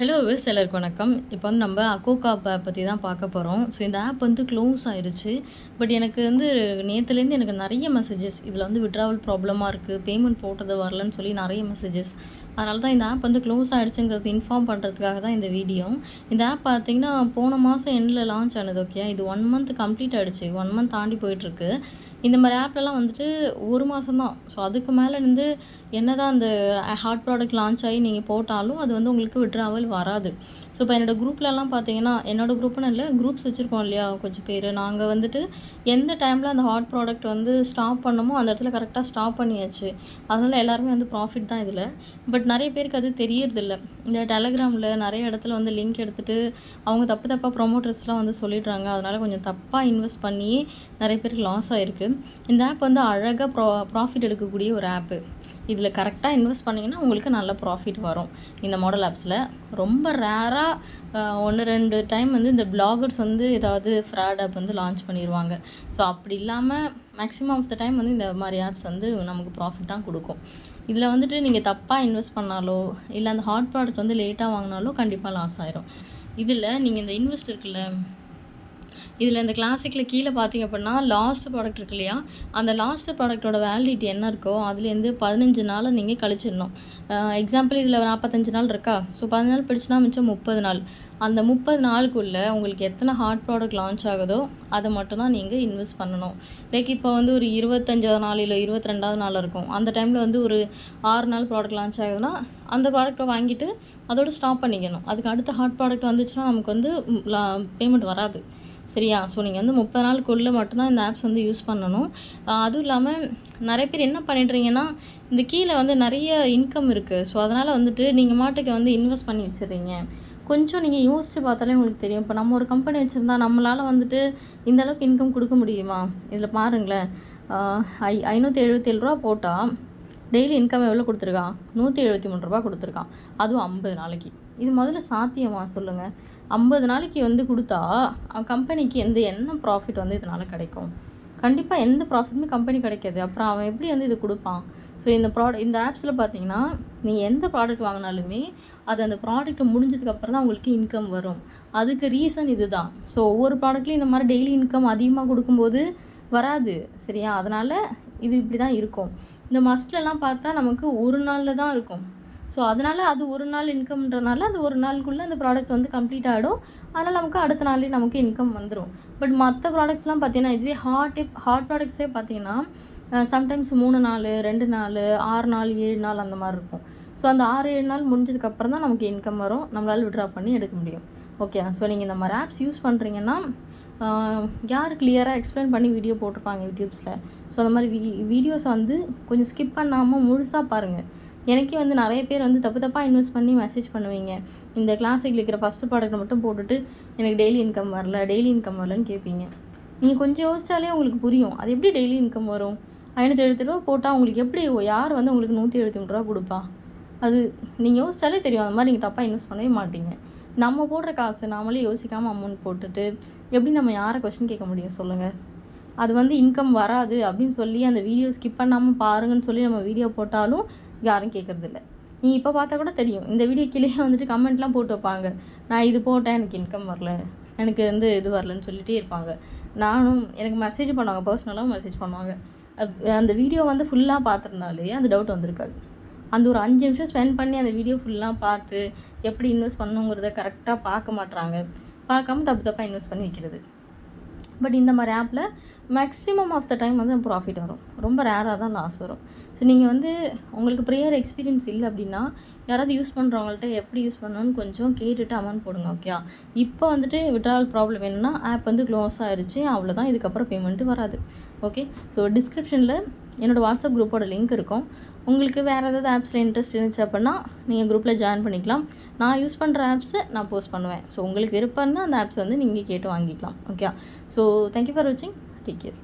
Hello எல்லாருக்கும் வணக்கம். இப்போ வந்து நம்ம அக்கோகா ஆப்பை பற்றி தான் பார்க்க போகிறோம். ஸோ இந்த ஆப் வந்து க்ளோஸ் ஆயிருச்சு. பட் எனக்கு வந்து நேற்றுலேருந்து எனக்கு நிறைய மெசேஜஸ் இதில் வந்து விட்ராவல் ப்ராப்ளமாக இருக்குது, பேமெண்ட் போட்டது வரலன்னு சொல்லி நிறைய மெசேஜஸ். அதனால தான் இந்த ஆப் வந்து க்ளோஸ் ஆகிடுச்சுங்கிறது இன்ஃபார்ம் பண்ணுறதுக்காக தான் இந்த வீடியோ. இந்த ஆப் பார்த்திங்கன்னா போன மாதம் எண்டில் லான்ச் ஆனது. ஓகே, இது 1 மந்த் கம்ப்ளீட் ஆகிடுச்சு, 1 மந்த் தாண்டி போயிட்டுருக்கு. இந்த மாதிரி ஆப்லலாம் வந்துட்டு 1 மாதம் தான். ஸோ அதுக்கு மேலே இருந்து என்ன தான் அந்த ஹாட் ப்ராடக்ட் லான்ச் ஆகி நீங்கள் போட்டாலும் அது வந்து உங்களுக்கு விட்ராவல் வராது. ஸோ இப்போ என்னோடய குரூப்லலாம் பார்த்தீங்கன்னா, என்னோடய குரூப்னு இல்லை, குரூப்ஸ் வச்சுருக்கோம் இல்லையா கொஞ்சம் பேர், நாங்கள் வந்துட்டு எந்த டைமில் அந்த ஹாட் ப்ராடக்ட் வந்து ஸ்டாப் பண்ணமோ அந்த இடத்துல கரெக்டாக ஸ்டாப் பண்ணியாச்சு. அதனால் எல்லாருமே வந்து ப்ராஃபிட் தான் இதில். பட் நிறைய பேருக்கு அது தெரியறதில்ல. இந்த டெலகிராமில் நிறைய இடத்துல வந்து லிங்க் எடுத்துகிட்டு அவங்க தப்பாக ப்ரொமோட்டர்ஸ்லாம் வந்து சொல்லிடுறாங்க. அதனால் கொஞ்சம் தப்பாக இன்வெஸ்ட் பண்ணி நிறைய பேருக்கு லாஸ் ஆகிருக்கு. இந்த ஆப் வந்து அழகாக ப்ராஃபிட் எடுக்கக்கூடிய ஒரு ஆப்பு. இதில் கரெக்டாக இன்வெஸ்ட் பண்ணிங்கன்னா உங்களுக்கு நல்ல ப்ராஃபிட் வரும். இந்த மாடல் ஆப்ஸில் ரொம்ப ரேராக 1-2 டைம் வந்து இந்த பிளாகர்ஸ் வந்து ஏதாவது ஃப்ராட் ஆப் வந்து லான்ச் பண்ணிடுவாங்க. ஸோ அப்படி இல்லாமல் மேக்ஸிமம் ஆஃப் த டைம் வந்து இந்த மாதிரி ஆப்ஸ் வந்து நமக்கு ப்ராஃபிட் தான் கொடுக்கும். இதில் வந்துட்டு நீங்கள் தப்பாக இன்வெஸ்ட் பண்ணாலோ இல்லை அந்த ஹாட் ப்ராடக்ட் வந்து லேட்டாக வாங்கினாலோ கண்டிப்பாக லாஸ் ஆயிரும். இதில் நீங்கள் இந்த இன்வெஸ்ட் இருக்குல்ல, இதில் இந்த கிளாசிக்கில் கீழே பார்த்தீங்க அப்படின்னா லாஸ்ட் ப்ராடக்ட் இருக்கு இல்லையா, அந்த லாஸ்ட் ப்ராடக்ட்டோட வேலிடிட்டி என்ன இருக்கோ அதுலேருந்து 15 நாளை நீங்கள் கழிச்சிடணும். எக்ஸாம்பிள் இதில் 45 நாள் இருக்கா, ஸோ 15 நாள் பிடிச்சினா மிச்சம் 30 நாள். அந்த 30 நாளுக்குள்ளே உங்களுக்கு எத்தனை ஹாட் ப்ராடக்ட் லான்ச் ஆகுதோ அதை மட்டும்தான் நீங்கள் இன்வெஸ்ட் பண்ணணும். லைக் இப்போ வந்து ஒரு 25வது நாள் இல்லை 22வது நாள் இருக்கும். அந்த டைமில் வந்து ஒரு 6 நாள் ப்ராடக்ட் லான்ச் ஆகுதுன்னா அந்த ப்ராடக்ட்டை வாங்கிட்டு அதோடு ஸ்டாப் பண்ணிக்கணும். அதுக்கு அடுத்த ஹாட் ப்ராடக்ட் வந்துச்சுன்னா நமக்கு வந்து பேமெண்ட் வராது. சரியா? ஸோ நீங்கள் வந்து 30 நாளுக்குள்ளே மட்டும்தான் இந்த ஆப்ஸ் வந்து யூஸ் பண்ணணும். அதுவும் இல்லாமல் நிறைய பேர் என்ன பண்ணிடுறீங்கன்னா, இந்த கீழே வந்து நிறைய இன்கம் இருக்குது. ஸோ அதனால் வந்துட்டு நீங்கள் மாட்டுக்கு வந்து இன்வெஸ்ட் பண்ணி வச்சுடுறீங்க. கொஞ்சம் நீங்கள் யோசித்து பார்த்தாலே உங்களுக்கு தெரியும். இப்போ நம்ம ஒரு கம்பெனி வச்சுருந்தா நம்மளால் வந்துட்டு இந்த அளவுக்கு இன்கம் கொடுக்க முடியுமா? இதில் பாருங்களேன், 577 ரூபா போட்டால் டெய்லி இன்கம் எவ்வளோ கொடுத்துருக்கான்? 173 ரூபா கொடுத்துருக்கான். அதுவும் 50 நாளைக்கு. இது முதல்ல சாத்தியமா சொல்லுங்கள்? 50 நாளைக்கு வந்து கொடுத்தா கம்பெனிக்கு என்ன ப்ராஃபிட் வந்து இதனால் கிடைக்கும்? கண்டிப்பாக எந்த ப்ராஃபிட்டுமே கம்பெனி கிடைக்காது. அப்புறம் அவன் எப்படி வந்து இது கொடுப்பான்? ஸோ இந்த ஆப்ஸில் பார்த்தீங்கன்னா நீங்கள் எந்த ப்ராடக்ட் வாங்கினாலுமே அது அந்த ப்ராடக்ட் முடிஞ்சதுக்கப்புறம் தான் உங்களுக்கு இன்கம் வரும். அதுக்கு ரீசன் இது தான். ஸோ ஒவ்வொரு ப்ராடக்ட்லையும் இந்த மாதிரி டெய்லி இன்கம் அதிகமாக கொடுக்கும்போது வராது. சரியா? அதனால் இது இப்படி தான் இருக்கும். இந்த மஸ்ட்லலாம் பார்த்தா நமக்கு ஒரு நாளில் தான் இருக்கும். ஸோ அதனால் அது ஒரு நாள் இன்கம்ன்றனால அது ஒரு நாளுக்குள்ளே அந்த ப்ராடக்ட் வந்து கம்ப்ளீட் ஆகிடும். அதனால் நமக்கு அடுத்த நாள்லேயே நமக்கு இன்கம் வந்துடும். பட் மற்ற ப்ராடக்ட்ஸ்லாம் பார்த்தீங்கன்னா, இதுவே ஹாட் ப்ராடக்ட்ஸே பார்த்தீங்கன்னா சம்டைம்ஸ் 3 நாள், 2 நாள், 6 நாள், 7 நாள் அந்த மாதிரி இருக்கும். ஸோ அந்த 6-7 நாள் முடிஞ்சதுக்கப்புறம் தான் நமக்கு இன்கம் வரும். நம்மளால் விட்ரா பண்ணி எடுக்க முடியும். ஓகே, ஸோ நீங்கள் இந்த மாதிரி ஆப்ஸ் யூஸ் பண்ணுறீங்கன்னா யார் கிளியராக எக்ஸ்பிளைன் பண்ணி வீடியோ போட்டிருப்பாங்க யூடியூப்ஸில். ஸோ அந்த மாதிரி வீடியோஸை வந்து கொஞ்சம் ஸ்கிப் பண்ணாமல் முழுசாக பாருங்கள். எனக்கே வந்து நிறைய பேர் வந்து தப்பாக இன்வெஸ்ட் பண்ணி மெசேஜ் பண்ணுவீங்க. இந்த கிளாசிக்கில் இருக்கிற ஃபஸ்ட்டு ப்ராடக்ட்டை மட்டும் போட்டுட்டு எனக்கு டெய்லி இன்கம் வரலன்னு கேட்பீங்க. நீங்கள் கொஞ்சம் யோசிச்சாலே உங்களுக்கு புரியும், அது எப்படி டெய்லி இன்கம் வரும்? 570 ரூபா போட்டால் உங்களுக்கு எப்படி, யார் வந்து உங்களுக்கு 173 ரூபா கொடுப்பா? அது நீங்கள் யோசிச்சாலே தெரியும். அந்த மாதிரி நீங்கள் தப்பாக இன்வெஸ்ட் பண்ணவே மாட்டீங்க. நம்ம போடுற காசு நாமளே யோசிக்காமல் அமௌண்ட் போட்டுட்டு எப்படி நம்ம யாரை கொஸ்டின் கேட்க முடியும் சொல்லுங்கள்? அது வந்து இன்கம் வராது அப்படின்னு சொல்லி அந்த வீடியோ ஸ்கிப் பண்ணாமல் பாருங்கன்னு சொல்லி நம்ம வீடியோ போட்டாலும் யாரும் கேட்குறதில்ல. நீ இப்போ பார்த்தா கூட தெரியும், இந்த வீடியோ கீழே வந்துட்டு கமெண்ட்லாம் போட்டு வைப்பாங்க, நான் இது போட்டேன் எனக்கு இன்கம் வரல, எனக்கு வந்து இது வரலன்னு சொல்லிகிட்டே இருப்பாங்க. எனக்கு மெசேஜ் பண்ணுவாங்க, பர்சனலாக மெசேஜ் பண்ணுவாங்க. அந்த வீடியோ வந்து ஃபுல்லாக பார்த்துருந்தாலே அந்த டவுட் வந்திருக்காது. அந்த ஒரு 5 நிமிஷம் ஸ்பெண்ட் பண்ணி அந்த வீடியோ ஃபுல்லாக பார்த்து எப்படி இன்வெஸ்ட் பண்ணணுங்கிறத கரெக்டாக பார்க்க மாட்றாங்க. பார்க்காம தப்பாக இன்வெஸ்ட் பண்ணி வைக்கிறது. பட் இந்த மாதிரி ஆப்பில் மேக்ஸிமம் ஆஃப் த டைம் வந்து ப்ராஃபிட் வரும். ரொம்ப ரேராக தான் லாஸ் வரும். ஸோ நீங்கள் வந்து உங்களுக்கு ப்ரியர் எக்ஸ்பீரியன்ஸ் இல்லை அப்படின்னா யாராவது யூஸ் பண்ணுறவங்கள்ட்ட எப்படி யூஸ் பண்ணணும்னு கொஞ்சம் கேட்டுட்டு அமௌண்ட் போடுங்க. ஓகே, இப்போ வந்துட்டு விட்ராவல் ப்ராப்ளம் என்னென்னா ஆப் வந்து க்ளோஸ் ஆகிருச்சு, அவ்வளோதான், இதுக்கப்புறம் பேமெண்ட்டு வராது. ஓகே, ஸோ டிஸ்கிரிப்ஷனில் என்னோடய வாட்ஸ்அப் குரூப்போட லிங்க் இருக்கும். உங்களுக்கு வேறு ஏதாவது ஆப்ஸில் இன்ட்ரெஸ்ட் இருந்துச்சு அப்படின்னா நீங்கள் குரூப்பில் ஜாயின் பண்ணிக்கலாம். நான் யூஸ் பண்ணுற ஆப்ஸை நான் போஸ்ட் பண்ணுவேன். ஸோ உங்களுக்கு விருப்பம்னா அந்த ஆப்ஸ் வந்து நீங்கள் கேட்டு வாங்கிக்கலாம். ஓகே, ஸோ தேங்க்யூ ஃபார் வாட்சிங். Take care.